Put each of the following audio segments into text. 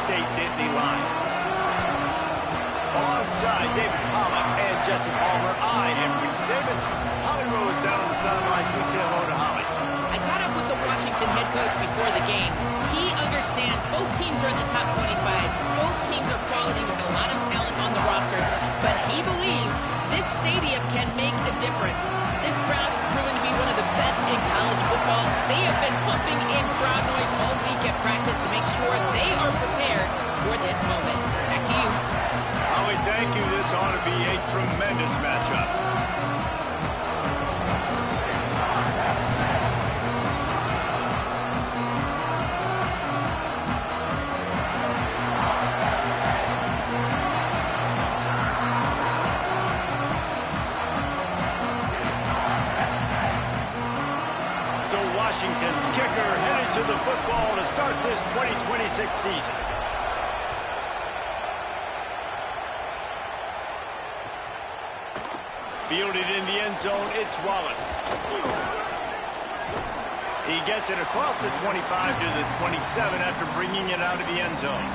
State Nittany Lions. Alongside David Pollack and Jesse Palmer, I am Reese Davis. Holly Rowe is down on the sidelines. We say hello to Holly. I caught up with the Washington head coach before the game. He understands both teams are in the top 25. Both teams are quality with a lot of talent on the rosters. But he believes this stadium can make a difference. This crowd has proven to be one of the best in college football. They have been pumping in crowd noise all week at practice to make sure they are prepared for this moment. Back to you. Holly, thank you. This ought to be a tremendous matchup. So Washington's kicker headed to the football to start this 2026 season. Fielded in the end zone, it's Wallace. He gets it across the 25 to the 27 after bringing it out of the end zone.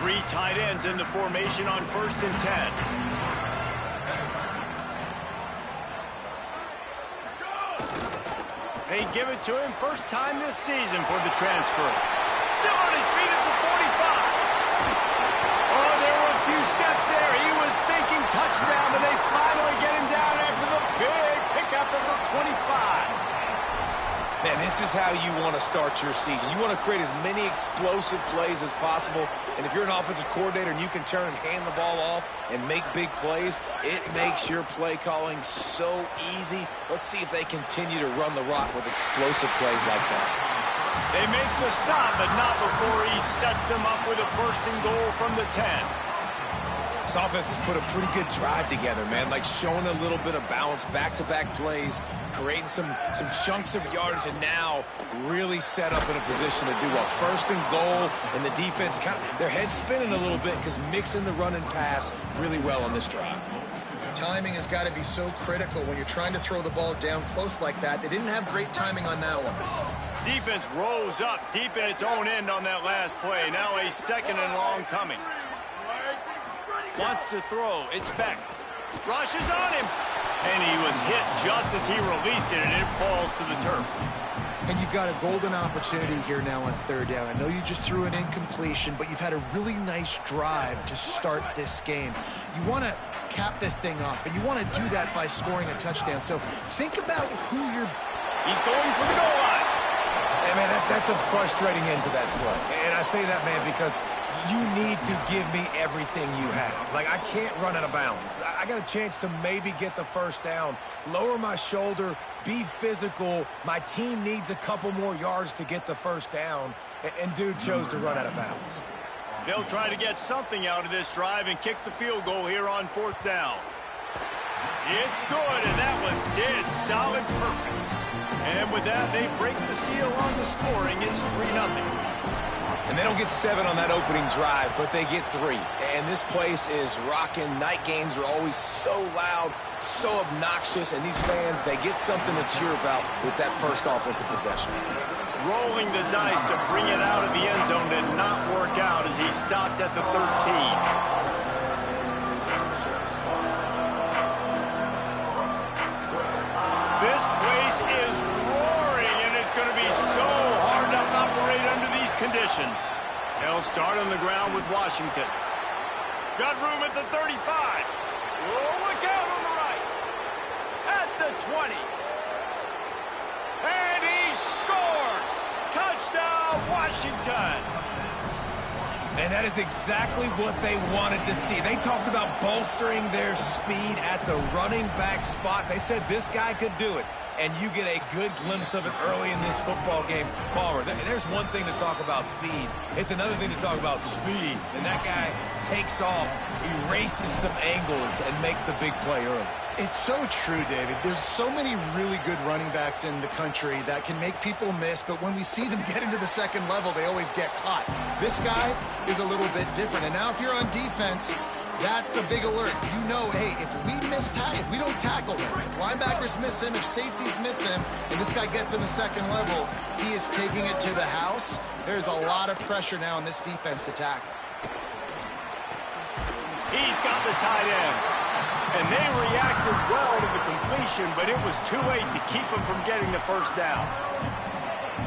Three tight ends in the formation on 1st and 10. They give it to him first time this season for the transfer. Still on his feet at the 45. Oh, there were a few steps there. He was thinking touchdown, but they finally get him down after the big pickup of the 25. Man, this is how you want to start your season. You want to create as many explosive plays as possible. And if you're an offensive coordinator and you can turn and hand the ball off and make big plays, it makes your play calling so easy. Let's see if they continue to run the rock with explosive plays like that. They make the stop, but not before he sets them up with a 1st and goal from the 10. This offense has put a pretty good drive together, man. Like showing a little bit of balance, back-to-back plays, creating some chunks of yardage, and now really set up in a position to do well. 1st and goal, and the defense their head's spinning a little bit because mixing the run and pass really well on this drive. Timing has got to be so critical when you're trying to throw the ball down close like that. They didn't have great timing on that one. Defense rose up deep in its own end on that last play. Now a 2nd and long coming. Wants to throw. It's Beck. Rushes on him. And he was hit just as he released it, and it falls to the turf. And you've got a golden opportunity here now on 3rd down. I know you just threw an incompletion, but you've had a really nice drive to start this game. You want to cap this thing off, and you want to do that by scoring a touchdown. So think about who you're... He's going for the goal line. Hey, man, that's a frustrating end to that play. And I say that, man, because you need to give me everything you have. Like, I can't run out of bounds. I got a chance to maybe get the 1st down, lower my shoulder, be physical. My team needs a couple more yards to get the 1st down, and dude chose to run out of bounds. They'll try to get something out of this drive and kick the field goal here on 4th down. It's good, and that was dead solid perfect. And with that, they break the seal on the scoring. It's 3-0. And they don't get 7 on that opening drive, but they get 3. And this place is rocking. Night games are always so loud, so obnoxious, and these fans, they get something to cheer about with that first offensive possession. Rolling the dice to bring it out of the end zone did not work out as he stopped at the 13. This place is roaring, and it's going to be so hard to operate under these conditions. They'll start on the ground with Washington. Got room at the 35. Oh, look out on the right. At the 20. And he scores! Touchdown, Washington! And that is exactly what they wanted to see. They talked about bolstering their speed at the running back spot. They said this guy could do it. And you get a good glimpse of it early in this football game. Palmer, there's one thing to talk about speed. It's another thing to talk about speed. And that guy takes off, erases some angles, and makes the big play early. It's so true, David. There's so many really good running backs in the country that can make people miss, but when we see them get into the second level, they always get caught. This guy is a little bit different. And now if you're on defense, that's a big alert. You know, hey, if we don't tackle him, if linebackers miss him, if safeties miss him, and this guy gets in the second level, he is taking it to the house. There's a lot of pressure now on this defense to tackle. He's got the tight end. And they reacted well to the completion, but it was too late to keep him from getting the first down.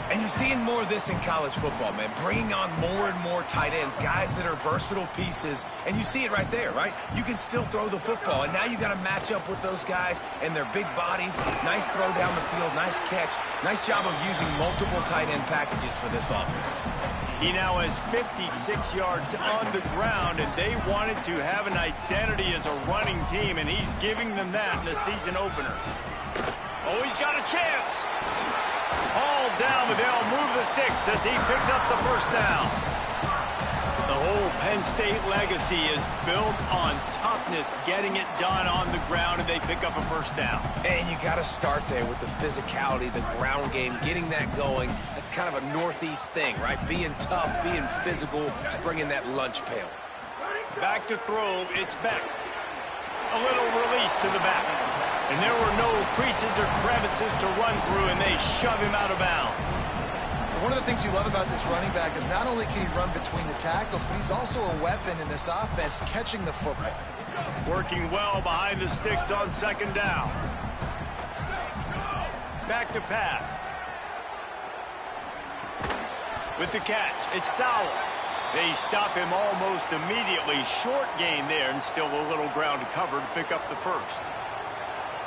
And you're seeing more of this in college football, man. Bringing on more and more tight ends, guys that are versatile pieces. And you see it right there, right? You can still throw the football, and now you got to match up with those guys and their big bodies. Nice throw down the field, nice catch. Nice job of using multiple tight end packages for this offense. He now has 56 yards on the ground, and they wanted to have an identity as a running team, and he's giving them that in the season opener. Oh, he's got a chance. Hauled down, but they'll move the sticks as he picks up the first down. The whole Penn State legacy is built on toughness, getting it done on the ground, and they pick up a first down. And you got to start there with the physicality, the ground game, getting that going. That's kind of a Northeast thing, right? Being tough, being physical, bringing that lunch pail. Back to throw, it's Beck. A little release to the back. And there were no creases or crevices to run through, and they shove him out of bounds. One of the things you love about this running back is not only can he run between the tackles, but he's also a weapon in this offense, catching the football. Working well behind the sticks on second down. Back to pass. With the catch, it's Sowell. They stop him almost immediately. Short gain there, and still a little ground to cover to pick up the first.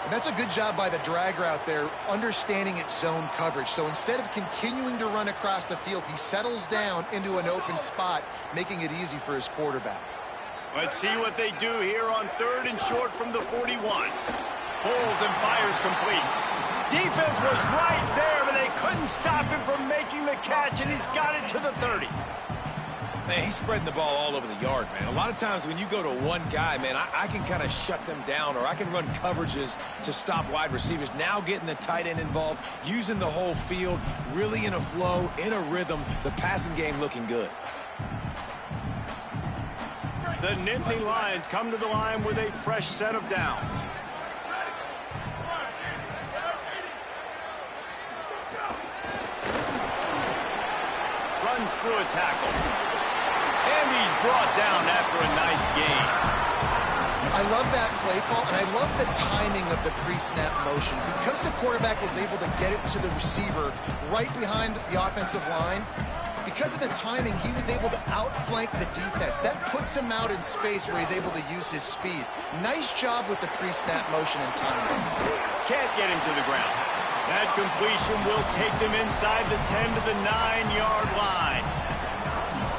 And that's a good job by the drag route there, understanding its zone coverage. So instead of continuing to run across the field, he settles down into an open spot, making it easy for his quarterback. Let's see what they do here on third and short from the 41. Pulls and fires complete. Defense was right there, but they couldn't stop him from making the catch, and he's got it to the 30. Man, he's spreading the ball all over the yard, man. A lot of times when you go to one guy, man, I can kind of shut them down, or I can run coverages to stop wide receivers. Now getting the tight end involved, using the whole field, really in a flow, in a rhythm, the passing game looking good. The Nittany Lions come to the line with a fresh set of downs. Runs through a tackle. And he's brought down after a nice gain. I love that play call, and I love the timing of the pre-snap motion. Because the quarterback was able to get it to the receiver right behind the offensive line, because of the timing, he was able to outflank the defense. That puts him out in space where he's able to use his speed. Nice job with the pre-snap motion and timing. Can't get him to the ground. That completion will take them inside the 10 to the 9-yard line.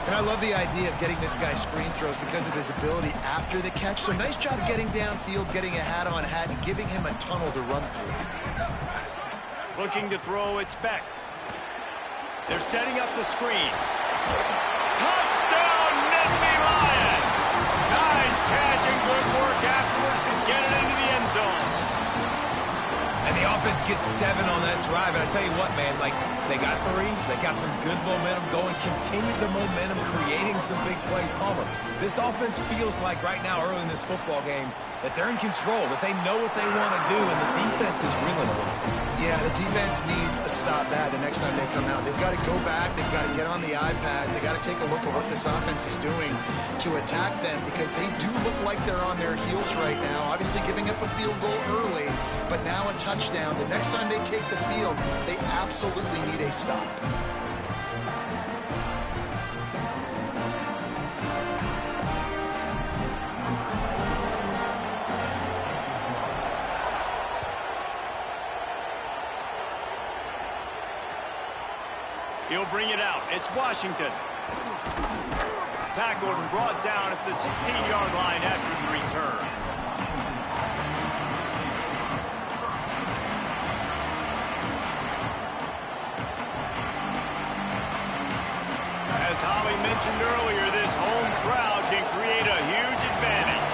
And I love the idea of getting this guy screen throws because of his ability after the catch. So nice job getting downfield, getting a hat-on hat, and giving him a tunnel to run through. Looking to throw, it's Beck. They're setting up the screen. Touchdown, Nittany Lions! Nice catch and good work afterwards to get it into the end zone. And the offense gets 7 on that drive. And I tell you what, man, like, they got 3. They got some good momentum going. Continued the momentum, creating some big plays. Palmer, this offense feels like right now, early in this football game, that they're in control, that they know what they want to do, and the defense is reeling a little bit. Yeah, the defense needs a stop bad the next time they come out. They've got to go back. They've got to get on the iPads. They've got to take a look at what this offense is doing to attack them, because they do look like they're on their heels right now. Obviously giving up a field goal early, but now a touchdown. The next time they take the field, they absolutely need a stop. He'll bring it out. It's Washington. Tackled and brought down at the 16-yard line after the return. As Holly mentioned earlier, this home crowd can create a huge advantage.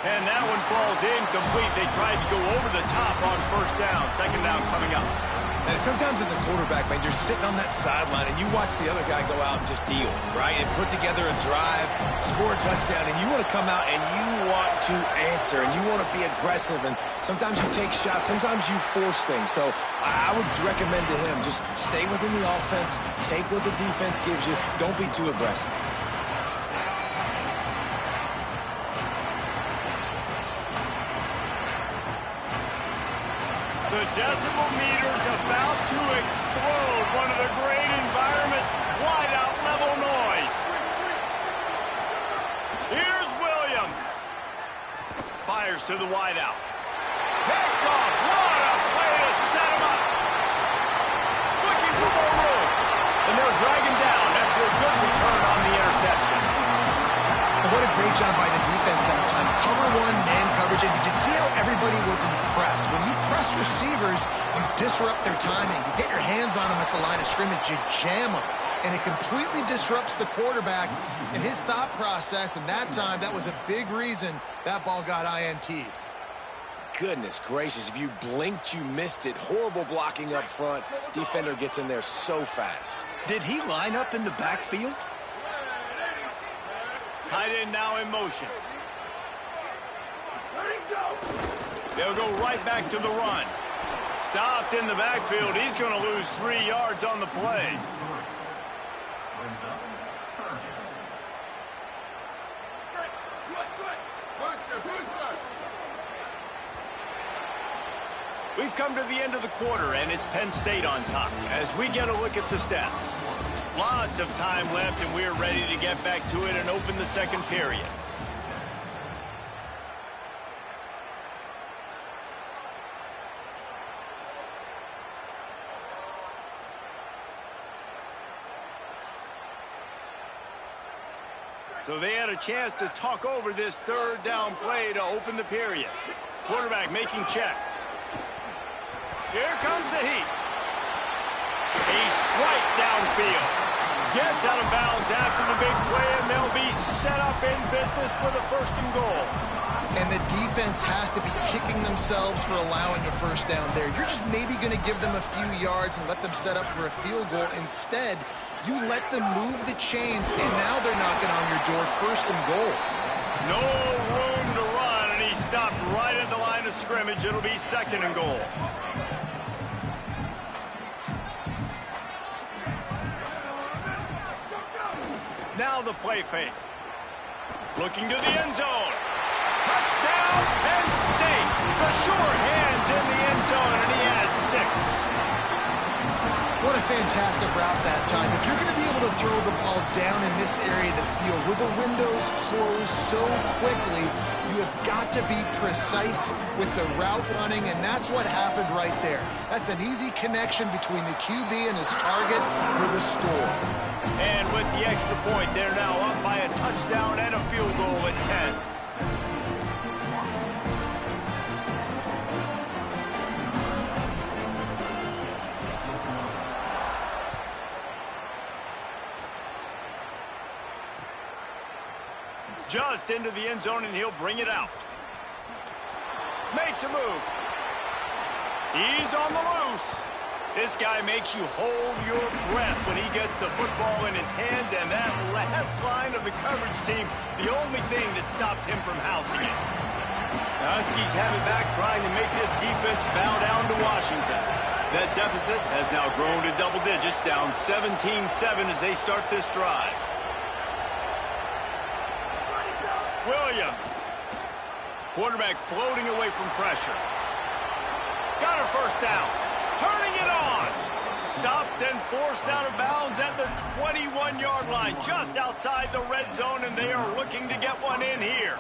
And that one falls incomplete. They tried to go over the top on first down. Second down coming up. And sometimes as a quarterback, man, you're sitting on that sideline and you watch the other guy go out and just deal, right? And put together a drive, score a touchdown, and you want to come out and you want to answer and you want to be aggressive. And sometimes you take shots, sometimes you force things. So I would recommend to him just stay within the offense, take what the defense gives you. Don't be too aggressive. The decibel meter's about to explode. One of the great environments, wide-out level noise. Here's Williams. Fires to the wideout. Picked off. What a play to set him up. Looking for more room. And they'll drag him down after a good return on the interception. What a great job by the defense that time. Cover one, man coverage. And did you see how everybody was impressed? When you press receivers, you disrupt their timing. You get your hands on them at the line of scrimmage. You jam them. And it completely disrupts the quarterback and his thought process. And that time, that was a big reason that ball got INT'd. Goodness gracious, if you blinked, you missed it. Horrible blocking up front. Defender gets in there so fast. Did he line up in the backfield? Tight end now in motion. They'll go right back to the run. Stopped in the backfield. He's going to lose 3 yards on the play. We've come to the end of the quarter, and it's Penn State on top as we get a look at the stats. Lots of time left, and we're ready to get back to it and open the second period. So they had a chance to talk over this third down play to open the period. Quarterback making checks. Here comes the heat. A strike downfield. Gets out of bounds after the big play, and they'll be set up in business with a 1st and goal. And the defense has to be kicking themselves for allowing a first down there. You're just maybe going to give them a few yards and let them set up for a field goal. Instead, you let them move the chains, and now they're knocking on your door, 1st and goal. No room to run, and he stopped right at the line of scrimmage. It'll be 2nd and goal. Now the play fake. Looking to the end zone. Touchdown, Penn State. The sure hands in the end zone, and he has 6. What a fantastic route that time. If you're going to be able to throw the ball down in this area of the field where the windows close so quickly, you have got to be precise with the route running, and that's what happened right there. That's an easy connection between the QB and his target for the score. And with the extra point, they're now up by a touchdown and a field goal at 10. Just into the end zone, and he'll bring it out. Makes a move. He's on the loose. This guy makes you hold your breath when he gets the football in his hands, and that last line of the coverage team, the only thing that stopped him from housing it. The Huskies have it back, trying to make this defense bow down to Washington. That deficit has now grown to double digits, down 17-7 as they start this drive. Williams. Quarterback floating away from pressure. Got a 1st down. Turning it on. Stopped and forced out of bounds at the 21-yard line, just outside the red zone, and they are looking to get one in here.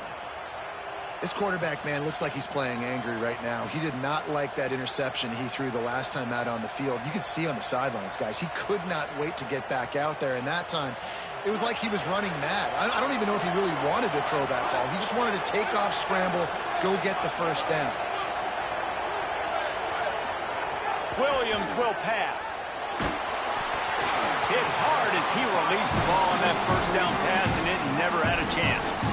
This quarterback, man, looks like he's playing angry right now. He did not like that interception he threw the last time out on the field. You could see on the sidelines, guys, he could not wait to get back out there, and that time it was like he was running mad. I don't even know if he really wanted to throw that ball. He just wanted to take off, scramble, go get the 1st down. Williams will pass. Hit hard as he released the ball on that 1st down pass, and it never had a chance.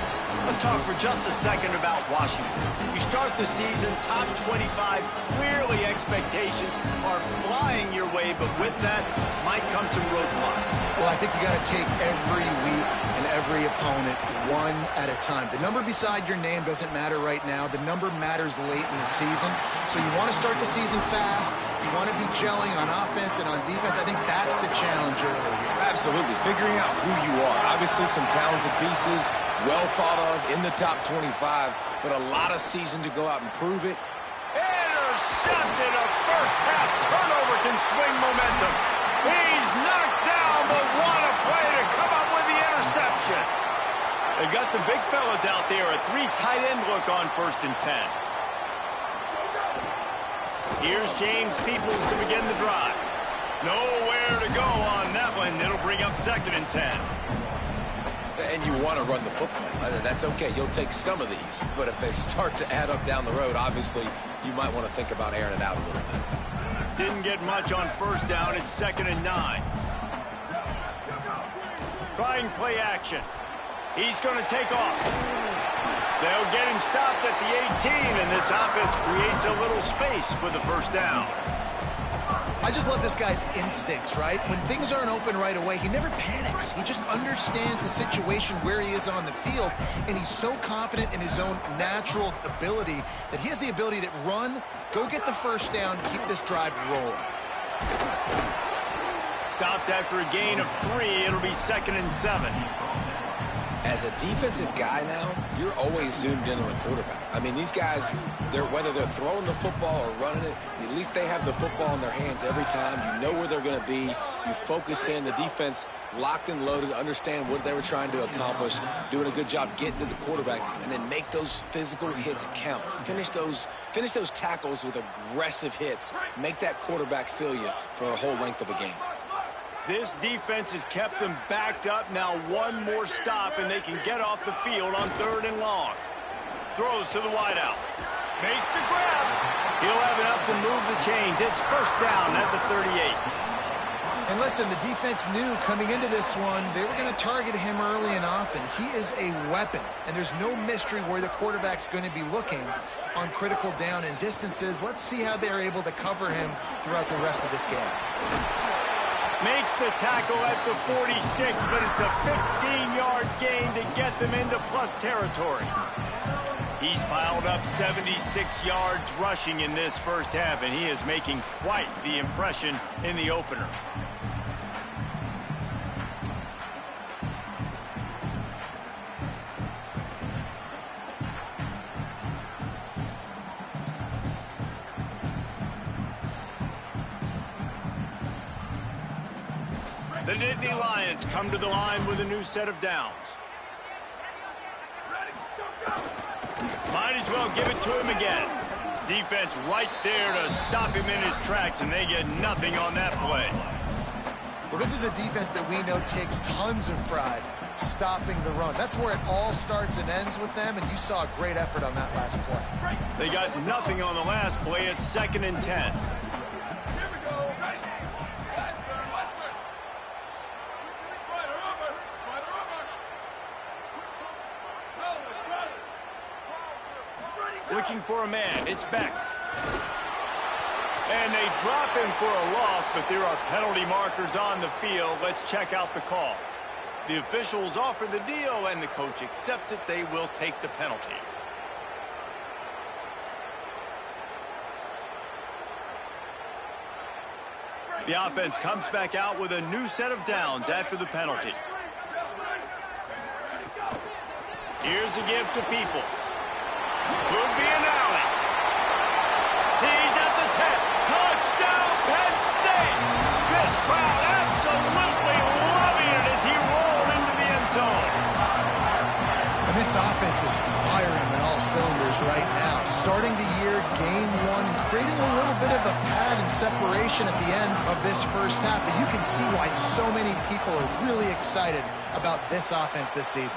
Let's talk for just a second about Washington. You start the season top 25. Clearly expectations are flying your way, but with that might come some roadblocks. Well, I think you got to take every week and every opponent one at a time. The number beside your name doesn't matter right now. The number matters late in the season. So you want to start the season fast. You want to be gelling on offense and on defense. I think that's the challenge early here. Absolutely. Figuring out who you are. Obviously some talented pieces, well thought of in the top 25, but a lot of season to go out and prove it. Intercepted. A first half turnover can swing momentum. He's knocked down, but what a play to come up with the interception. They've got the big fellas out there. A 3 tight end look on 1st and 10. Here's James Peoples to begin the drive. Nowhere to go on that one. It'll bring up 2nd and 10. And you want to run the football. That's okay. You'll take some of these. But if they start to add up down the road, obviously, you might want to think about airing it out a little bit. Didn't get much on 1st down. It's 2nd and 9. Trying play action. He's going to take off. They'll get him stopped at the 18, and this offense creates a little space with the 1st down. I just love this guy's instincts, right? When things aren't open right away, he never panics. He just understands the situation where he is on the field, and he's so confident in his own natural ability that he has the ability to run, go get the 1st down, keep this drive rolling. Stopped after a gain of 3. It'll be 2nd and 7. As a defensive guy now, you're always zoomed in on the quarterback. I mean, these guys, whether they're throwing the football or running it, at least they have the football in their hands every time. You know where they're going to be. You focus in. The defense locked and loaded, understand what they were trying to accomplish, doing a good job getting to the quarterback, and then make those physical hits count. Finish those tackles with aggressive hits. Make that quarterback feel you for a whole length of a game. This defense has kept them backed up. Now one more stop, and they can get off the field on 3rd and long. Throws to the wideout. Makes the grab. He'll have enough to move the chains. It's 1st down at the 38. And listen, the defense knew coming into this one, they were going to target him early and often. He is a weapon, and there's no mystery where the quarterback's going to be looking on critical down and distances. Let's see how they're able to cover him throughout the rest of this game. Makes the tackle at the 46, but it's a 15-yard gain to get them into plus territory. He's piled up 76 yards rushing in this 1st half, and he is making quite the impression in the opener. The Nittany Lions come to the line with a new set of downs. Might as well give it to him again. Defense right there to stop him in his tracks, and they get nothing on that play. Well, this is a defense that we know takes tons of pride stopping the run. That's where it all starts and ends with them, and you saw a great effort on that last play. They got nothing on the last play. It's 2nd and 10. Looking for a man. It's Beck. And they drop him for a loss, but there are penalty markers on the field. Let's check out the call. The officials offer the deal, and the coach accepts it. They will take the penalty. The offense comes back out with a new set of downs after the penalty. Here's a give to Peoples. Could be an alley. He's at the 10. Touchdown, Penn State. This crowd absolutely loving it as he rolled into the end zone. And this offense is firing on all cylinders right now. Starting the year, game 1, creating a little bit of a pad and separation at the end of this 1st half. But you can see why so many people are really excited about this offense this season.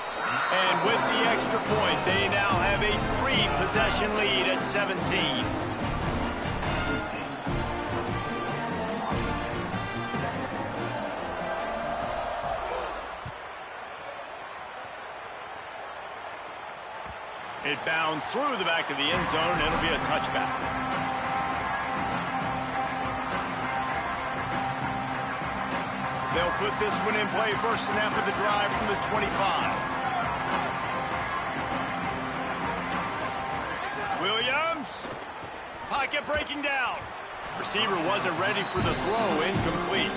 And with the extra point, they now have a 3-possession lead at 17. bounds through the back of the end zone. It'll be a touchback. They'll put this one in play. First snap of the drive from the 25. Williams. Pocket breaking down. Receiver wasn't ready for the throw. Incomplete.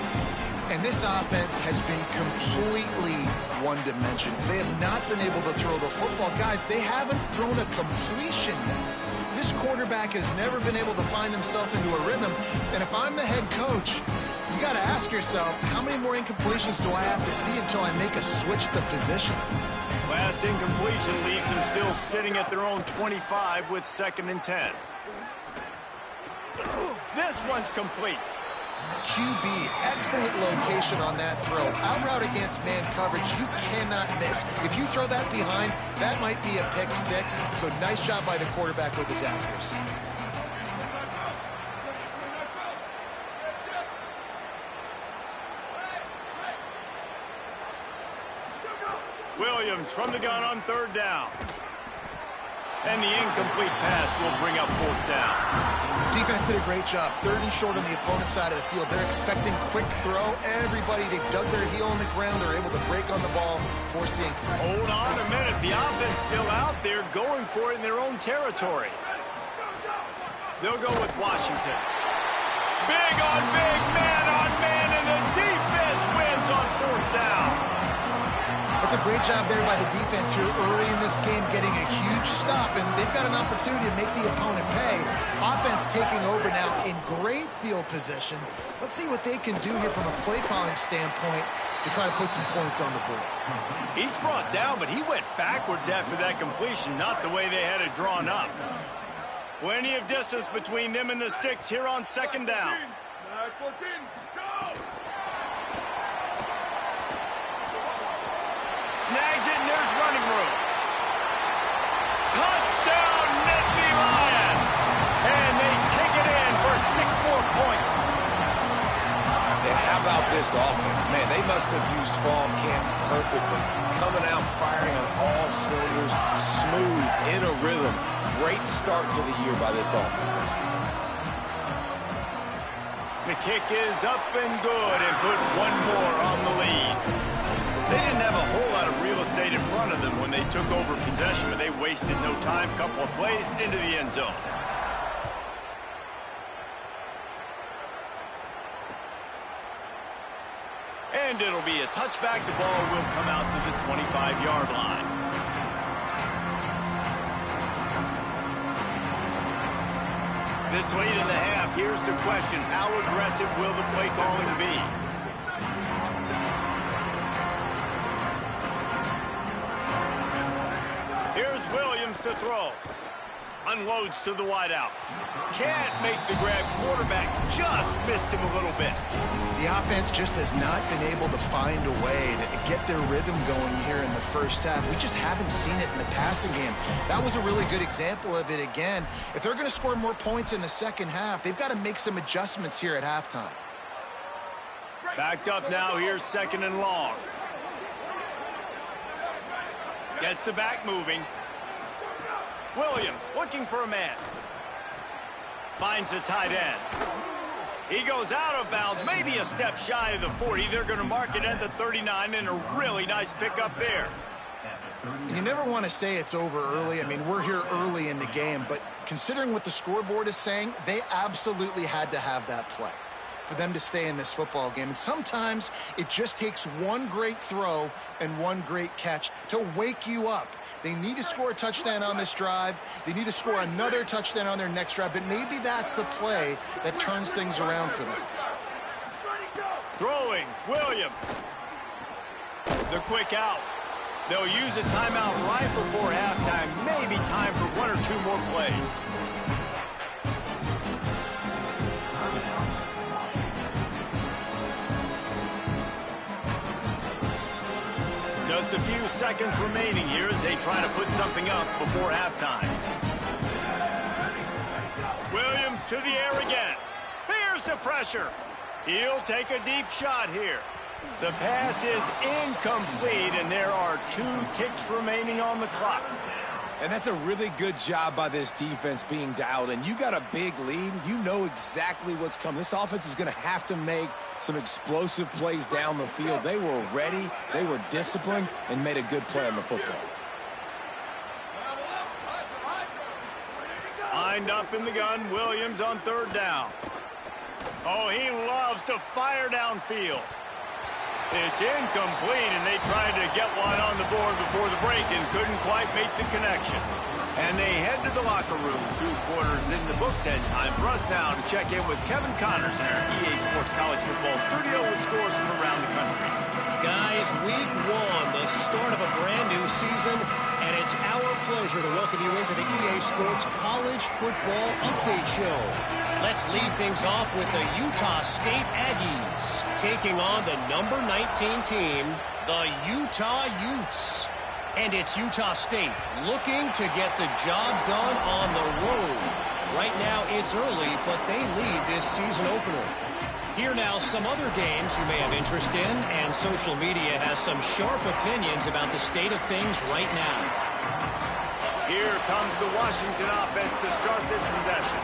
And this offense has been completely one-dimensional. They have not been able to throw the football. Guys, they haven't thrown a completion yet. This quarterback has never been able to find himself into a rhythm. And if I'm the head coach, you got to ask yourself, how many more incompletions do I have to see until I make a switch the position? Last incompletion leaves them still sitting at their own 25 with 2nd and 10. This one's complete. QB, excellent location on that throw. Out route against man coverage, you cannot miss. If you throw that behind, that might be a pick 6. So nice job by the quarterback with his accuracy. Williams from the gun on 3rd down. And the incomplete pass will bring up 4th down. Defense did a great job. 3rd and short on the opponent's side of the field. They're expecting quick throw. Everybody, they dug their heel on the ground. They're able to break on the ball, force the incomplete. Hold on a minute. The offense still out there going for it in their own territory. They'll go with Washington. Big on big, man on man, and the defense wins on 4th down. That's a great job there by the defense here early in this game, getting a huge stop, and they've got an opportunity to make the opponent pay. Offense taking over now in great field position. Let's see what they can do here from a play calling standpoint to try to put some points on the board. He's brought down, but he went backwards after that completion, not the way they had it drawn up. Plenty of distance between them and the sticks here on 2nd down. 14, go! Snags it, and there's running room. Touchdown, Nittany Lions! And they take it in for 6 more points. And how about this offense? Man, they must have used fall camp perfectly. Coming out firing on all cylinders, smooth, in a rhythm. Great start to the year by this offense. The kick is up and good and put one more on the lead. They didn't have a whole lot of real estate in front of them when they took over possession, but they wasted no time. Couple of plays into the end zone. And it'll be a touchback. The ball will come out to the 25-yard line. This late in the half, here's the question. How aggressive will the play calling be? Here's Williams to throw. Unloads to the wideout. Can't make the grab. Quarterback just missed him a little bit. The offense just has not been able to find a way to get their rhythm going here in the first half. We just haven't seen it in the passing game. That was a really good example of it again. If they're going to score more points in the second half, they've got to make some adjustments here at halftime. Backed up now. Here's 2nd and long. Gets the back moving. Williams looking for a man. Finds the tight end. He goes out of bounds, maybe a step shy of the 40. They're going to mark it at the 39, and a really nice pickup there. You never want to say it's over early. I mean, we're here early in the game, but considering what the scoreboard is saying, they absolutely had to have that play for them to stay in this football game. And sometimes it just takes one great throw and one great catch to wake you up. They need to score a touchdown on this drive. They need to score another touchdown on their next drive, but maybe that's the play that turns things around for them. Throwing, Williams. The quick out. They'll use a timeout right before halftime. Maybe time for 1 or 2 more plays. Just a few seconds remaining here as they try to put something up before halftime. Williams to the air again. Here's the pressure. He'll take a deep shot here. The pass is incomplete, and there are 2 ticks remaining on the clock. And that's a really good job by this defense being dialed in. You got a big lead. You know exactly what's coming. This offense is going to have to make some explosive plays down the field. They were ready, they were disciplined, and made a good play on the football. Lined up in the gun, Williams on third down. Oh, he loves to fire downfield. It's incomplete, and they tried to get one on the board before the break and couldn't quite make the connection. And they head to the locker room. 2 quarters in the books, and time for us now to check in with Kevin Connors in our EA Sports College Football studio with scores from around the country. Guys, week 1, the start of a brand new season, and it's our pleasure to welcome you into the EA Sports College Football Update Show. Let's lead things off with the Utah State Aggies taking on the number 19 team, the Utah Utes. And it's Utah State looking to get the job done on the road. Right now it's early, but they lead this season opener. Here now some other games you may have interest in, and social media has some sharp opinions about the state of things right now. Here comes the Washington offense to start this possession.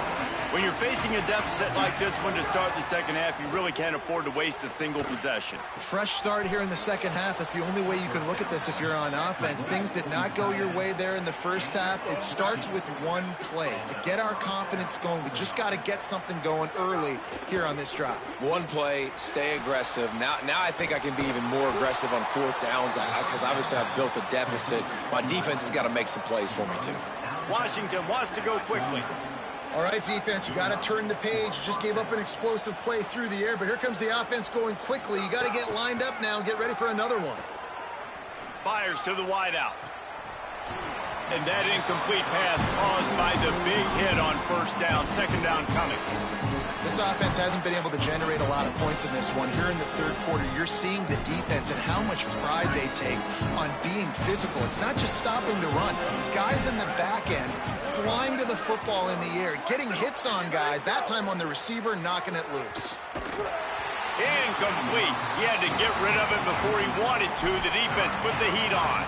When you're facing a deficit like this one to start the second half, you really can't afford to waste a single possession. Fresh start here in the second half. That's the only way you can look at this if you're on offense. Things did not go your way there in the first half. It starts with one play. To get our confidence going, we just got to get something going early here on this drive. One play, stay aggressive. Now I think I can be even more aggressive on 4th downs because obviously I've built a deficit. My defense has got to make some plays for me too. Washington wants to go quickly. All right, defense, you got to turn the page. You just gave up an explosive play through the air, but here comes the offense going quickly. You got to get lined up now and get ready for another one. Fires to the wideout. And that incomplete pass caused by the big hit on 1st down, 2nd down coming. This offense hasn't been able to generate a lot of points in this one. Here in the 3rd quarter, you're seeing the defense and how much pride they take on being physical. It's not just stopping the run. Guys in the back end flying to the football in the air, getting hits on guys, that time on the receiver, knocking it loose. Incomplete. He had to get rid of it before he wanted to. The defense put the heat on.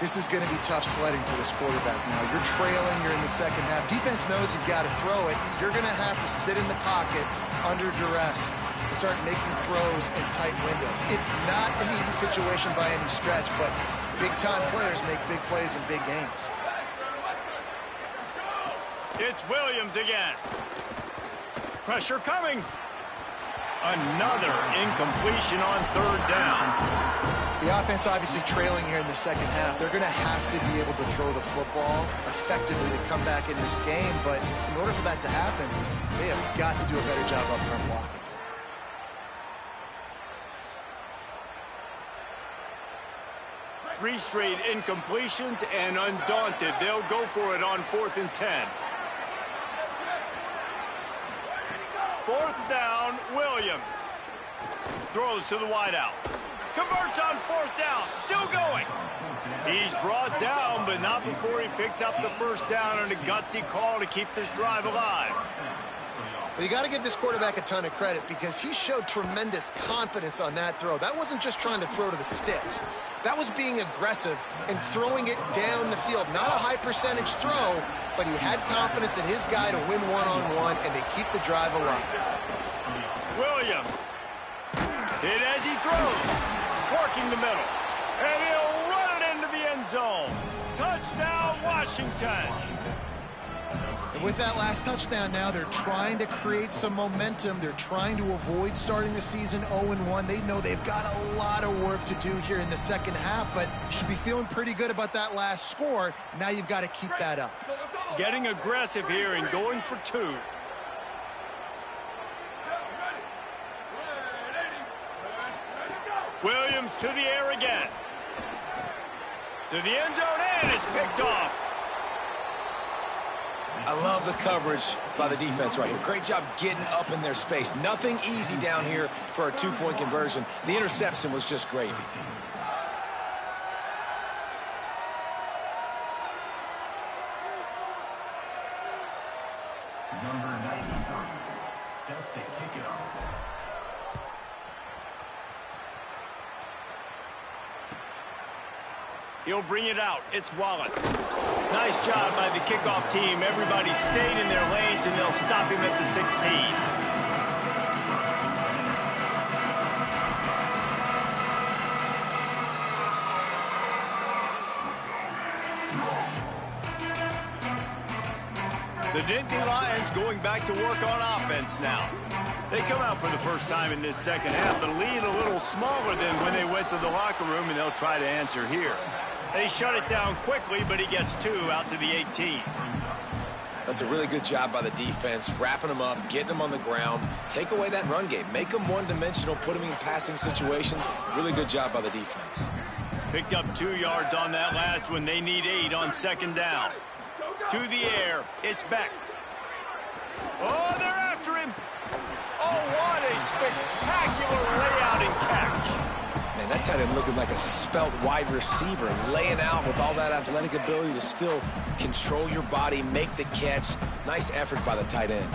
This is going to be tough sledding for this quarterback now. You're trailing, you're in the second half. Defense knows you've got to throw it. You're going to have to sit in the pocket under duress and start making throws in tight windows. It's not an easy situation by any stretch, but big-time players make big plays in big games. It's Williams again. Pressure coming. Another incompletion on 3rd down. The offense obviously trailing here in the second half. They're going to have to be able to throw the football effectively to come back in this game, but in order for that to happen, they have got to do a better job up front blocking. Three straight incompletions, and undaunted, they'll go for it on 4th and 10. 4th down, Williams. Throws to the wideout. Converts on 4th down. Still going. He's brought down, but not before he picks up the 1st down on a gutsy call to keep this drive alive. Well, you got to give this quarterback a ton of credit because he showed tremendous confidence on that throw. That wasn't just trying to throw to the sticks. That was being aggressive and throwing it down the field. Not a high percentage throw, but he had confidence in his guy to win one-on-one, and they keep the drive alive. Williams. Hit as he throws. Working the middle. And he'll run it into the end zone. Touchdown, Washington. And with that last touchdown now, they're trying to create some momentum. They're trying to avoid starting the season 0-1. They know they've got a lot of work to do here in the second half, but should be feeling pretty good about that last score. Now you've got to keep that up. Getting aggressive here and going for 2. Williams to the air again. To the end zone, and it's picked off. I love the coverage by the defense right here. Great job getting up in their space. Nothing easy down here for a 2-point conversion. The interception was just gravy. Number 93, set to kick it off. He'll bring it out. It's Wallace. Nice job by the kickoff team. Everybody stayed in their lanes, and they'll stop him at the 16. The Nittany Lions going back to work on offense now. They come out for the first time in this second half. The lead a little smaller than when they went to the locker room, and they'll try to answer here. They shut it down quickly, but he gets 2 out to the 18. That's a really good job by the defense, wrapping them up, getting them on the ground. Take away that run game. Make them one-dimensional, put them in passing situations. Really good job by the defense. Picked up 2 yards on that last one. They need 8 on second down. To the air, it's Beck. Oh, they're after him. Oh, what a spectacular layout and catch. Man, that tight end looking like a svelte wide receiver, laying out with all that athletic ability to still control your body, make the catch. Nice effort by the tight end.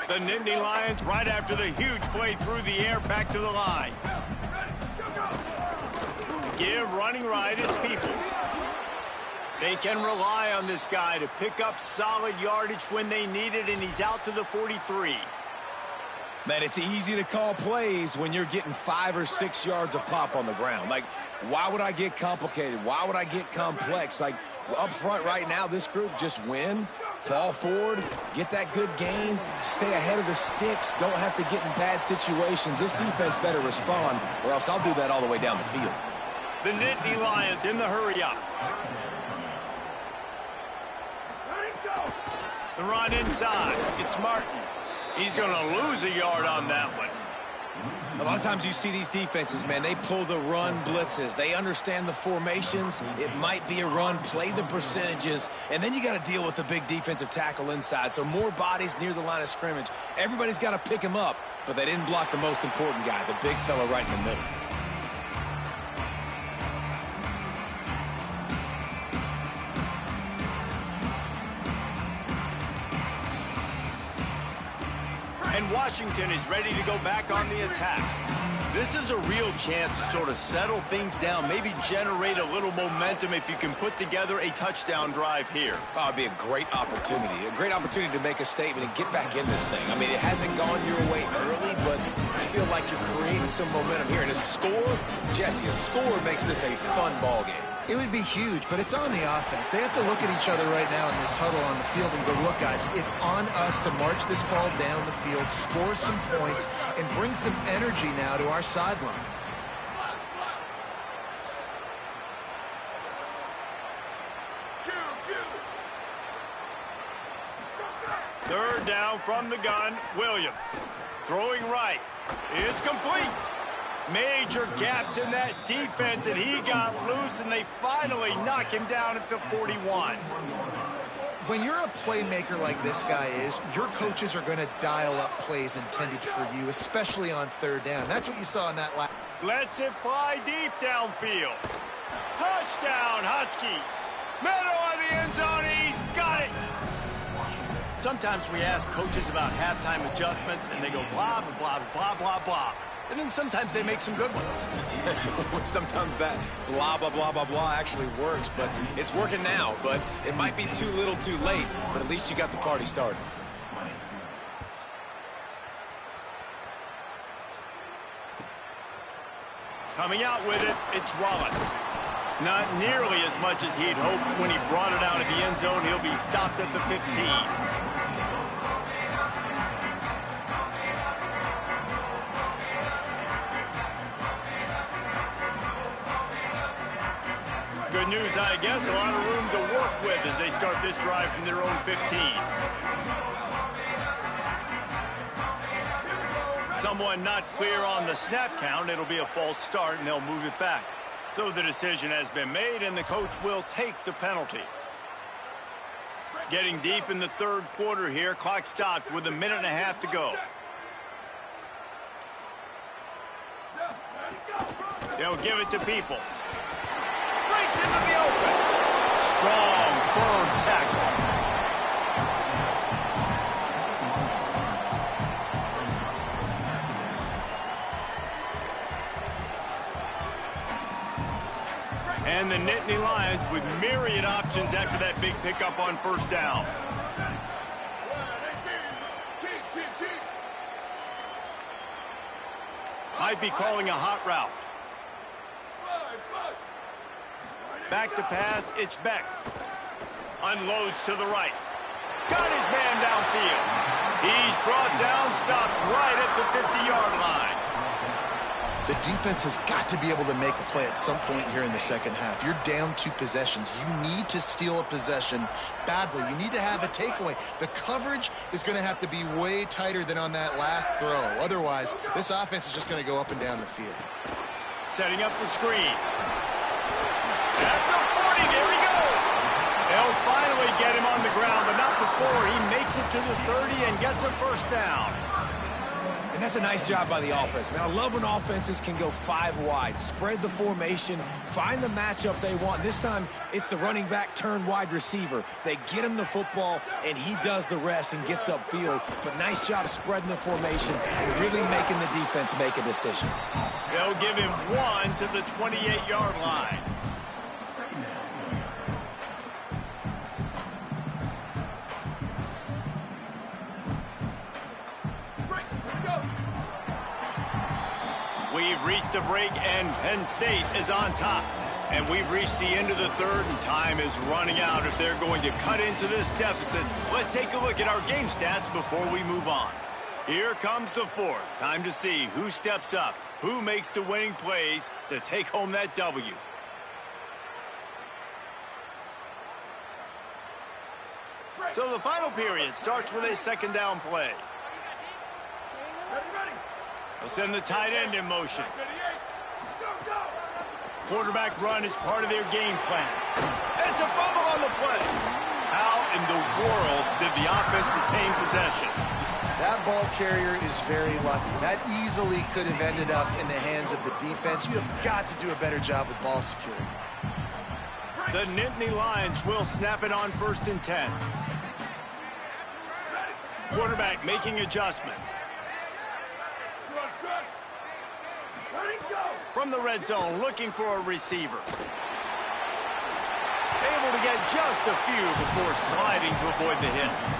The Nittany Lions right after the huge play through the air back to the line. Give running right, it's Peoples. They can rely on this guy to pick up solid yardage when they need it, and he's out to the 43. Man, it's easy to call plays when you're getting 5 or 6 yards a pop on the ground. Like, why would I get complicated? Why would I get complex? Like, up front right now, this group just win, fall forward, get that good gain, stay ahead of the sticks, don't have to get in bad situations. This defense better respond, or else I'll do that all the way down the field. The Nittany Lions in the hurry-up. The run inside. It's Martin. He's going to lose a yard on that one. A lot of times you see these defenses, man, they pull the run blitzes. They understand the formations. It might be a run, play the percentages, and then you got to deal with the big defensive tackle inside. So more bodies near the line of scrimmage. Everybody's got to pick him up, but they didn't block the most important guy, the big fella right in the middle. And Washington is ready to go back on the attack. This is a real chance to sort of settle things down, maybe generate a little momentum if you can put together a touchdown drive here. Oh, it'd be a great opportunity to make a statement and get back in this thing. I mean, it hasn't gone your way early, but I feel like you're creating some momentum here. And a score, Jesse, a score makes this a fun ball game. It would be huge, but it's on the offense. They have to look at each other right now in this huddle on the field and go, look, guys, it's on us to march this ball down the field, score some points, and bring some energy now to our sideline. Third down from the gun, Williams. Throwing right. It's complete. Major gaps in that defense, and he got loose, and they finally knock him down at the 41. When you're a playmaker like this guy is, your coaches are going to dial up plays intended for you, especially on third down. That's what you saw in that last. Lets it fly deep downfield. Touchdown, Huskies. Middle of the end zone, he's got it. Sometimes we ask coaches about halftime adjustments, and they go blah, blah, blah, blah, blah, blah. And then sometimes they make some good ones. Sometimes that blah, blah, blah, blah, blah actually works, but it's working now. But it might be too little too late, but at least you got the party started. Coming out with it, it's Wallace. Not nearly as much as he'd hoped when he brought it out of the end zone. He'll be stopped at the 15. Good news, I guess. A lot of room to work with as they start this drive from their own 15. Someone not clear on the snap count. It'll be a false start, and they'll move it back. So the decision has been made, and the coach will take the penalty. Getting deep in the third quarter here. Clock stopped with 1.5 minutes to go. They'll give it to Peoples. Breaks into the open. Strong, firm tackle. And the Nittany immediate options after that big pickup on first down. Might be calling a hot route. Back to pass, it's Beck. Unloads to the right. Got his man downfield. He's brought down, stopped right at the 50-yard line. The defense has got to be able to make a play at some point here in the second half. You're down 2 possessions. You need to steal a possession badly. You need to have a takeaway. The coverage is going to have to be way tighter than on that last throw. Otherwise, this offense is just going to go up and down the field. Setting up the screen. At the 40, there he goes. They'll finally get him on the ground, but not before he makes it to the 30 and gets a first down. And that's a nice job by the offense, man. I love when offenses can go 5 wide, spread the formation, find the matchup they want. This time, it's the running back turned wide receiver. They get him the football, and he does the rest and gets upfield. But nice job spreading the formation and really making the defense make a decision. They'll give him 1 to the 28-yard line. We've reached a break, and Penn State is on top. And we've reached the end of the third, and time is running out if they're going to cut into this deficit. Let's take a look at our game stats before we move on. Here comes the fourth. Time to see who steps up, who makes the winning plays to take home that W. So the final period starts with a second down play. They'll send the tight end in motion. Quarterback run is part of their game plan. And it's a fumble on the play. How in the world did the offense retain possession? That ball carrier is very lucky. That easily could have ended up in the hands of the defense. You have got to do a better job with ball security. The Nittany Lions will snap it on 1st and 10. Quarterback making adjustments. From the red zone, looking for a receiver. Able to get just a few before sliding to avoid the hits.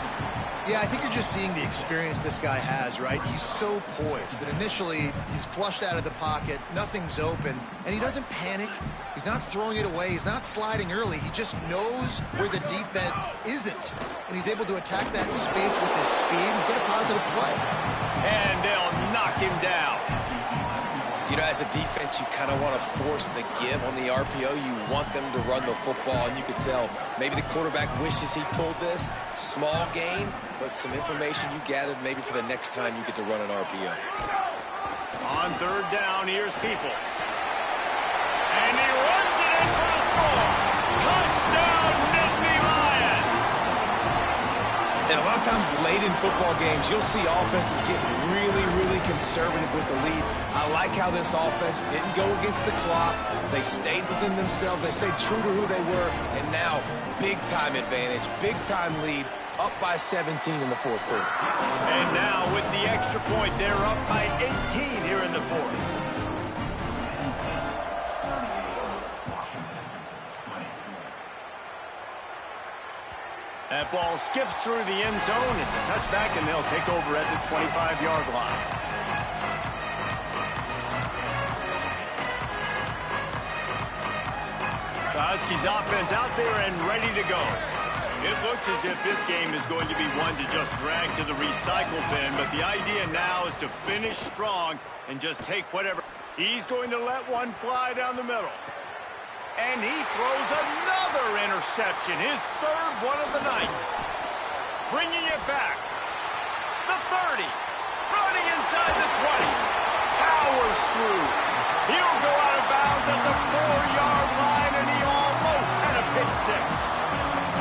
Yeah, I think you're just seeing the experience this guy has, right? He's so poised that initially he's flushed out of the pocket, nothing's open, and he doesn't panic. He's not throwing it away. He's not sliding early. He just knows where the defense isn't, and he's able to attack that space with his speed and get a positive play. And they'll knock him down. You know, as a defense, you kind of want to force the give on the RPO. You want them to run the football, and you can tell maybe the quarterback wishes he pulled this. Small gain, but some information you gathered maybe for the next time you get to run an RPO. On 3rd down, here's Peoples. And he runs it in for the score. Touchdown, Nittany Lions! And a lot of times late in football games, you'll see offenses getting really, really conservative with the lead. I like how this offense didn't go against the clock. They stayed within themselves. They stayed true to who they were. And now, big-time advantage, big-time lead, up by 17 in the 4th quarter. And now, with the extra point, they're up by 18 here in the 4th. That ball skips through the end zone. It's a touchback, and they'll take over at the 25-yard line. The Huskies offense out there and ready to go. It looks as if this game is going to be one to just drag to the recycle bin, but the idea now is to finish strong and just take whatever. He's going to let one fly down the middle. And he throws another interception, his 3rd one of the night. Bringing it back. The 30. Running inside the 20. Powers through. He'll go out of bounds at the 4-yard line, and he almost had a pick 6.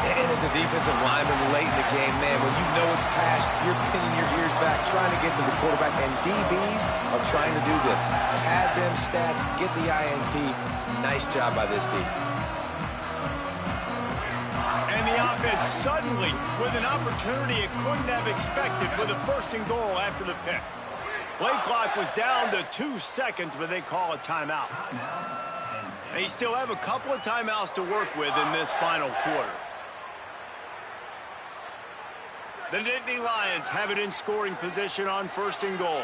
And as a defensive lineman late in the game, man, when you know it's past, you're pinning your ears back, trying to get to the quarterback, and DBs are trying to do this. Pad them stats, get the INT. Nice job by this D. And the offense suddenly, with an opportunity it couldn't have expected, with a 1st and goal after the pick. Play clock was down to 2 seconds, but they call a timeout. They still have a couple of timeouts to work with in this final quarter. The Nittany Lions have it in scoring position on 1st and goal.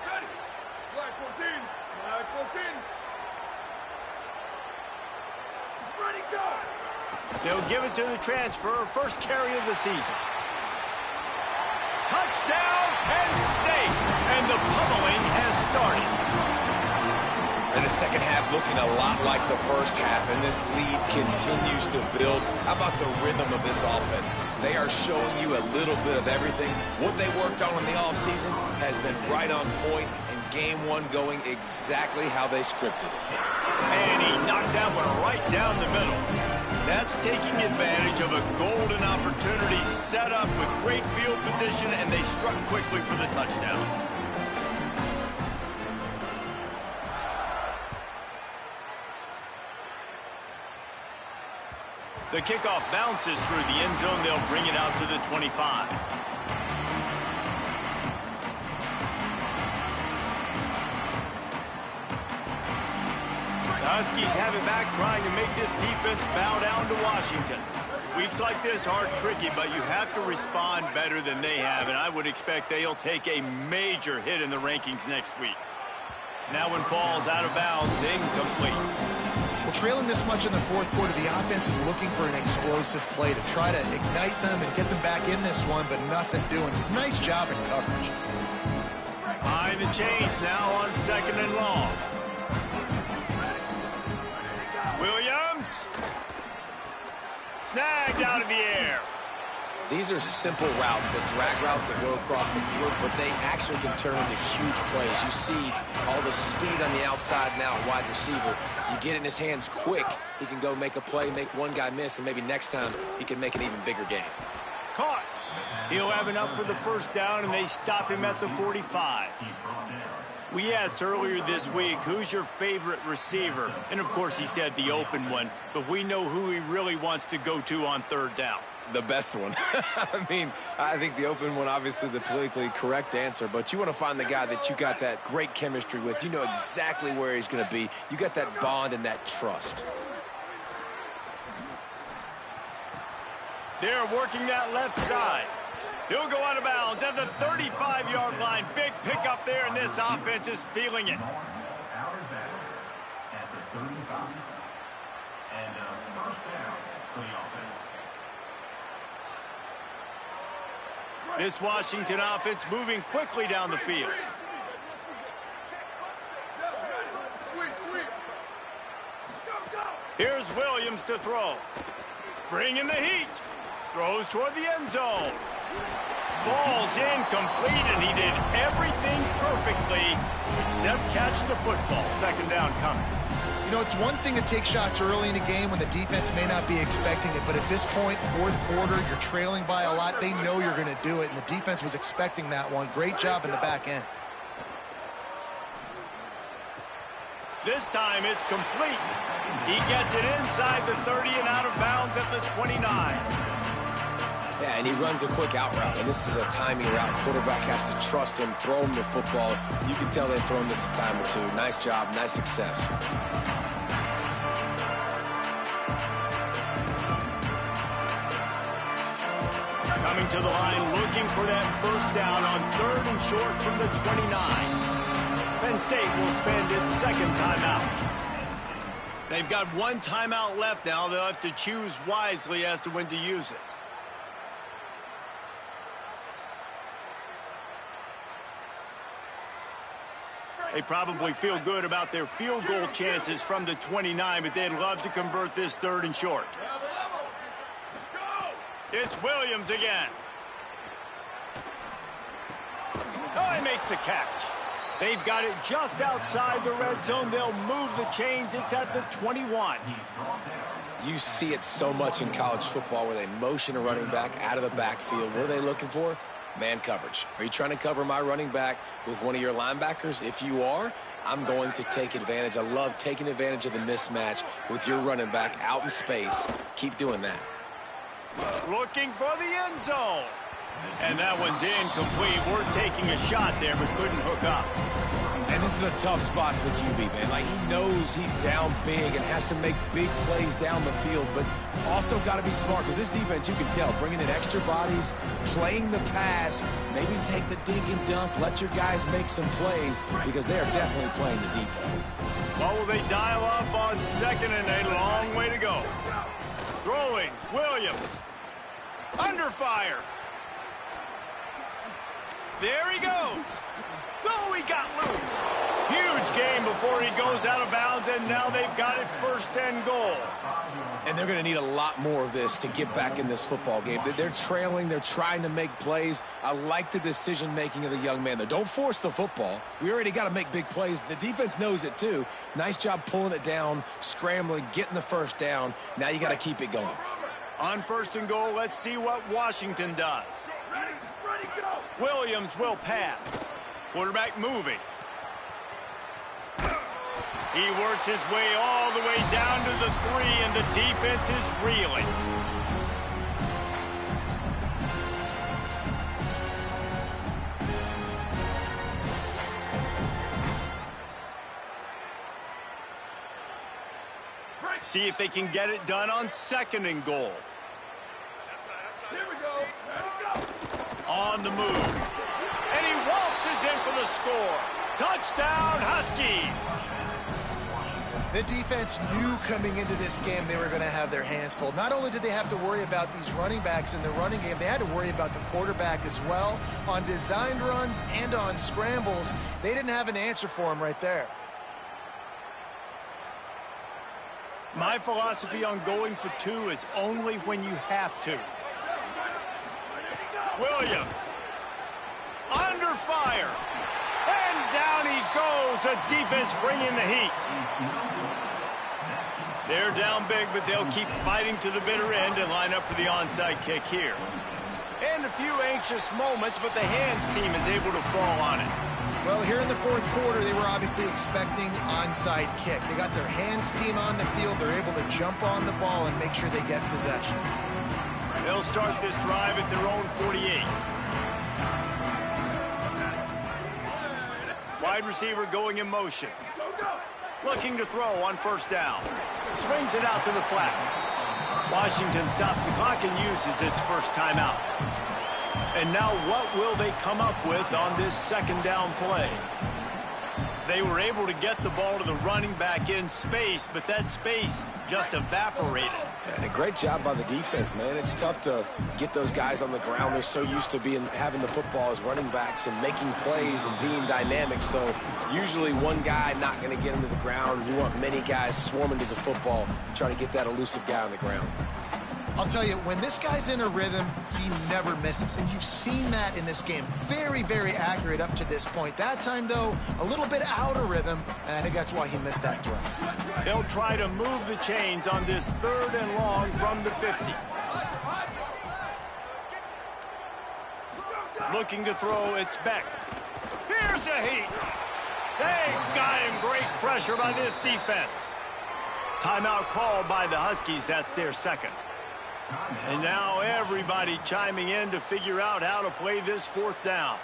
Ready. Black 14. Black 14. Ready, go. They'll give it to the transfer, first carry of the season. Touchdown, Penn State! And the pummeling has started. And the second half looking a lot like the first half, and this lead continues to build. How about the rhythm of this offense? They are showing you a little bit of everything. What they worked on in the offseason has been right on point, and game one going exactly how they scripted it. And he knocked that one right down the middle. That's taking advantage of a golden opportunity set up with great field position, and they struck quickly for the touchdown. The kickoff bounces through the end zone. They'll bring it out to the 25. The Huskies have it back, trying to make this defense bow down to Washington. Weeks like this are tricky, but you have to respond better than they have, and I would expect they'll take a major hit in the rankings next week. That one falls out of bounds, incomplete. Well, trailing this much in the fourth quarter, the offense is looking for an explosive play to try to ignite them and get them back in this one, but nothing doing. Nice job in coverage. Behind the chains now on 2nd and long. Williams. Snagged out of the air. These are simple routes, the drag routes that go across the field, but they actually can turn into huge plays. You see all the speed on the outside now, wide receiver. You get it in his hands quick, he can go make a play, make one guy miss, and maybe next time he can make an even bigger gain. Caught. He'll have enough for the first down, and they stop him at the 45. We asked earlier this week, who's your favorite receiver? And, of course, he said the open one, but we know who he really wants to go to on 3rd down. The best one. I mean, I think the open one, obviously the politically correct answer, but you want to find the guy that you got that great chemistry with. You know exactly where he's going to be. You got that bond and that trust. They're working that left side. He'll go out of bounds at the 35-yard line. Big pickup there, and this offense is feeling it. Out of bounds at the 35. And first down for the offense. This Washington offense moving quickly down the field. Here's Williams to throw. Bringing the heat. Throws toward the end zone. Falls incomplete, and he did everything perfectly except catch the football. 2nd down coming. You know, it's one thing to take shots early in a game when the defense may not be expecting it, but at this point, 4th quarter, you're trailing by a lot. They know you're going to do it, and the defense was expecting that one. Great job in the back end. This time it's complete. He gets it inside the 30 and out of bounds at the 29. Yeah, and he runs a quick out route, and this is a timing route. Quarterback has to trust him, throw him the football. You can tell they've thrown this a time or two. Nice job, nice success. Coming to the line, looking for that first down on 3rd and short from the 29. Penn State will spend its 2nd timeout. They've got 1 timeout left now. They'll have to choose wisely as to when to use it. They probably feel good about their field goal chances from the 29, but they'd love to convert this 3rd and short. It's Williams again. Oh, he makes the catch. They've got it just outside the red zone. They'll move the chains. It's at the 21. You see it so much in college football where they motion a running back out of the backfield. What are they looking for? Man coverage. Are you trying to cover my running back with one of your linebackers? If you are, I'm going to take advantage. I love taking advantage of the mismatch with your running back out in space. Keep doing that. Looking for the end zone. And that one's incomplete. We're taking a shot there, but couldn't hook up. And This is a tough spot for the QB, man. Like, he knows he's down big and has to make big plays down the field, but also got to be smart because this defense, you can tell, bringing in extra bodies, playing the pass, maybe take the dink and dunk, let your guys make some plays because they are definitely playing the deep ball. What will they dial up on second and a long way to go? Throwing, Williams. Under fire. There he goes. Oh, he got loose. Huge game before he goes out of bounds, and now they've got it first and goal. And they're going to need a lot more of this to get back in this football game. They're trailing. They're trying to make plays. I like the decision-making of the young man, though. Don't force the football. We already got to make big plays. The defense knows it, too. Nice job pulling it down, scrambling, getting the first down. Now you got to keep it going. On first and goal, let's see what Washington does. Ready, go. Williams will pass. Quarterback moving. He works his way all the way down to the 3, and the defense is reeling. See if they can get it done on second and goal. Here we go. Ready, go. On the move. And he waltzes in for the score. Touchdown, Huskies. The defense knew coming into this game they were going to have their hands full. Not only did they have to worry about these running backs in the running game, they had to worry about the quarterback as well. On designed runs and on scrambles, they didn't have an answer for him right there. My philosophy on going for 2 is only when you have to. Williams. Under fire. And down he goes. The defense bringing the heat. They're down big, but they'll keep fighting to the bitter end and line up for the onside kick here. And a few anxious moments, but the hands team is able to fall on it. Well, here in the fourth quarter, they were obviously expecting onside kick. They got their hands team on the field. They're able to jump on the ball and make sure they get possession. They'll start this drive at their own 48. Wide receiver going in motion. Looking to throw on first down. Swings it out to the flat. Washington stops the clock and uses its first timeout. And now what will they come up with on this second down play? They were able to get the ball to the running back in space, but that space just evaporated. And a great job by the defense, man. It's tough to get those guys on the ground. They're so used to having the football as running backs and making plays and being dynamic. So usually one guy not going to get him to the ground. You want many guys swarming to the football, trying to get that elusive guy on the ground. I'll tell you, when this guy's in a rhythm, he never misses. And you've seen that in this game. Very, very accurate up to this point. That time, though, a little bit out of rhythm. And I think that's why he missed that throw. They'll try to move the chains on this third and long from the 50. Looking to throw, it's Beck. Here's a heat. They got him. Great pressure by this defense. Timeout called by the Huskies. That's their second. And now everybody chiming in to figure out how to play this fourth down.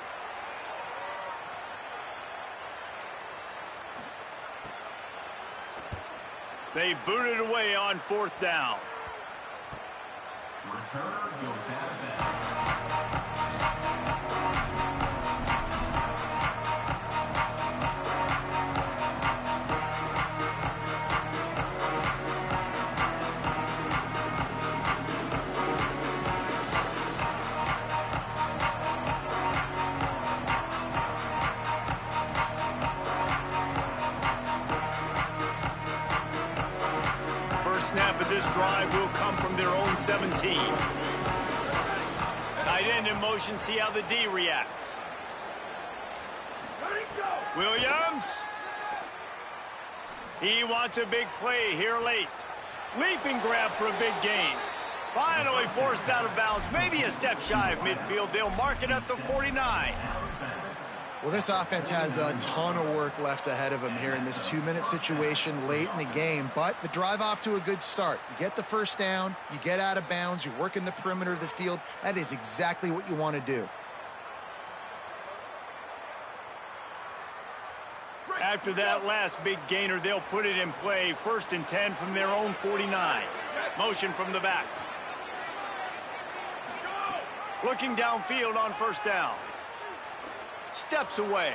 They boot it away on fourth down. Return goes out of bounds. Snap of this drive will come from their own 17. Tight end in motion, see how the D reacts. Williams. He wants a big play here late. Leaping grab for a big gain. Finally forced out of bounds, maybe a step shy of midfield. They'll mark it at the 49. Well, this offense has a ton of work left ahead of them here in this 2-minute situation late in the game, but the drive off to a good start. You get the first down, you get out of bounds, you're working the perimeter of the field. That is exactly what you want to do. After that last big gainer, they'll put it in play. 1st and 10 from their own 49. Motion from the back. Looking downfield on 1st down. Steps away.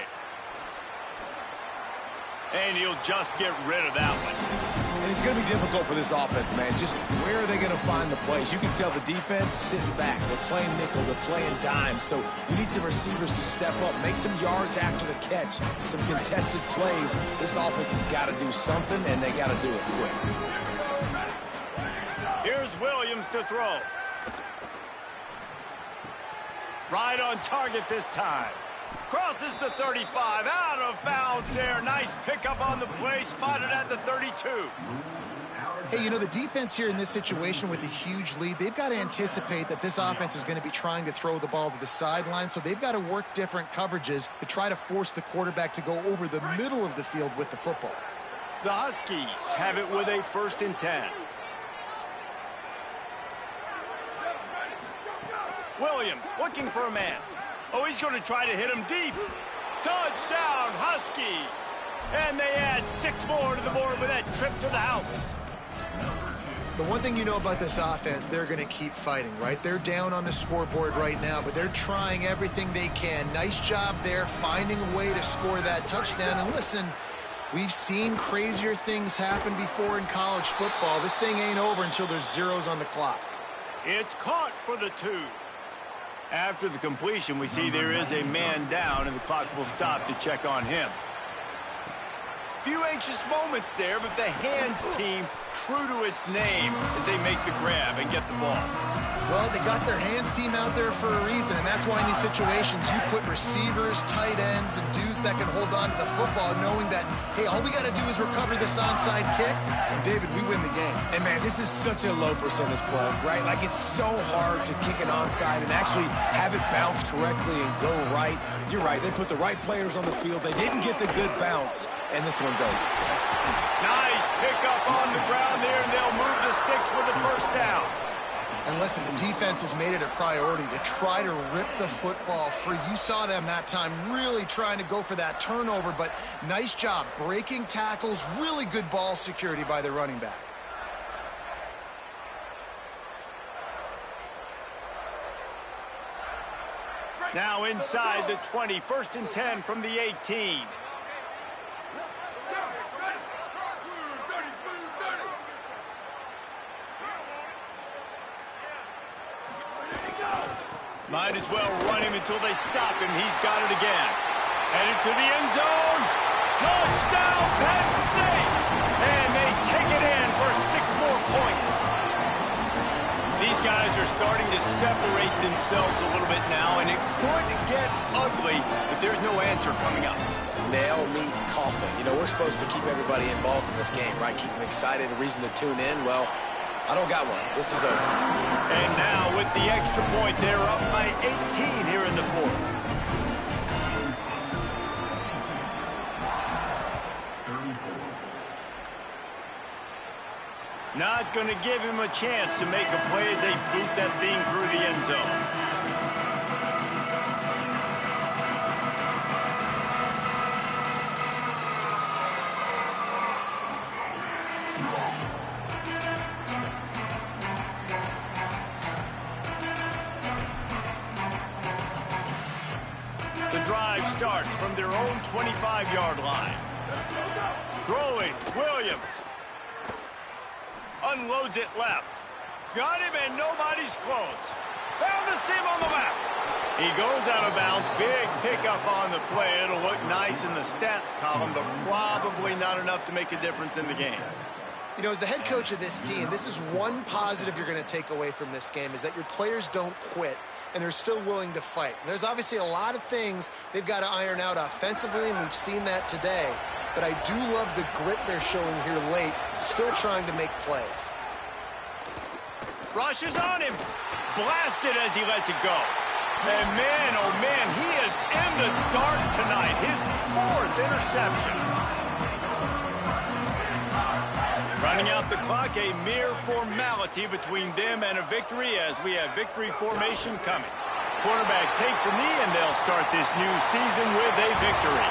And he'll just get rid of that one. And it's going to be difficult for this offense, man. Just where are they going to find the plays? You can tell the defense sitting back. They're playing nickel. They're playing dime. So you need some receivers to step up, make some yards after the catch, some contested plays. This offense has got to do something, and they got to do it quick. Here's Williams to throw. Right on target this time. Crosses the 35, out of bounds there. Nice pickup on the play, spotted at the 32. Hey, you know, the defense here in this situation with a huge lead, they've got to anticipate that this offense is going to be trying to throw the ball to the sideline, so they've got to work different coverages to try to force the quarterback to go over the middle of the field with the football. The Huskies have it with a 1st and 10. Williams looking for a man. Oh, he's going to try to hit him deep. Touchdown, Huskies. And they add 6 more to the board with that trip to the house. The one thing you know about this offense, they're going to keep fighting, right? They're down on the scoreboard right now, but they're trying everything they can. Nice job there, finding a way to score that touchdown. And listen, we've seen crazier things happen before in college football. This thing ain't over until there's zeros on the clock. It's caught for the 2. After the completion, we see there is a man down, and the clock will stop to check on him. Few anxious moments there, but the hands team true to its name as they make the grab and get the ball. Well, they got their hands team out there for a reason, and that's why in these situations you put receivers, tight ends, and dudes that can hold on to the football, knowing that, hey, all we got to do is recover this onside kick, and David, we win the game. And man, this is such a low percentage play, right? Like, it's so hard to kick an onside and actually have it bounce correctly and go right. You're right, they put the right players on the field. They didn't get the good bounce, and this one's over. Nice pickup on the ground there, and they'll move the sticks with the 1st down. And listen, the defense has made it a priority to try to rip the football free. You saw them that time really trying to go for that turnover, but nice job breaking tackles, really good ball security by the running back. Now inside the 20, 1st and 10 from the 18. Might as well run him until they stop him. He's got it again. Headed to the end zone. Touchdown, Penn State! And they take it in for 6 more points. These guys are starting to separate themselves a little bit now, and it could get ugly if there's no answer coming up. Nail, meat, coffin. You know, we're supposed to keep everybody involved in this game, right? Keep them excited, a reason to tune in. Well, I don't got one. This is over. And now with the extra point, they're up by 18 here in the 4th. Not going to give him a chance to make a play as they boot that thing through the end zone. The drive starts from their own 25-yard line. Throwing, Williams. Unloads it left. Got him, and nobody's close. Found the seam on the left. He goes out of bounds. Big pickup on the play. It'll look nice in the stats column, but probably not enough to make a difference in the game. You know, as the head coach of this team, this is one positive you're going to take away from this game, is that your players don't quit, and they're still willing to fight. And there's obviously a lot of things they've got to iron out offensively, and we've seen that today. But I do love the grit they're showing here late, still trying to make plays. Rush is on him. Blasted as he lets it go. And man, oh man, he is in the dark tonight. His 4th interception. Running out the clock, a mere formality between them and a victory as we have victory formation coming. Quarterback takes a knee, and they'll start this new season with a victory.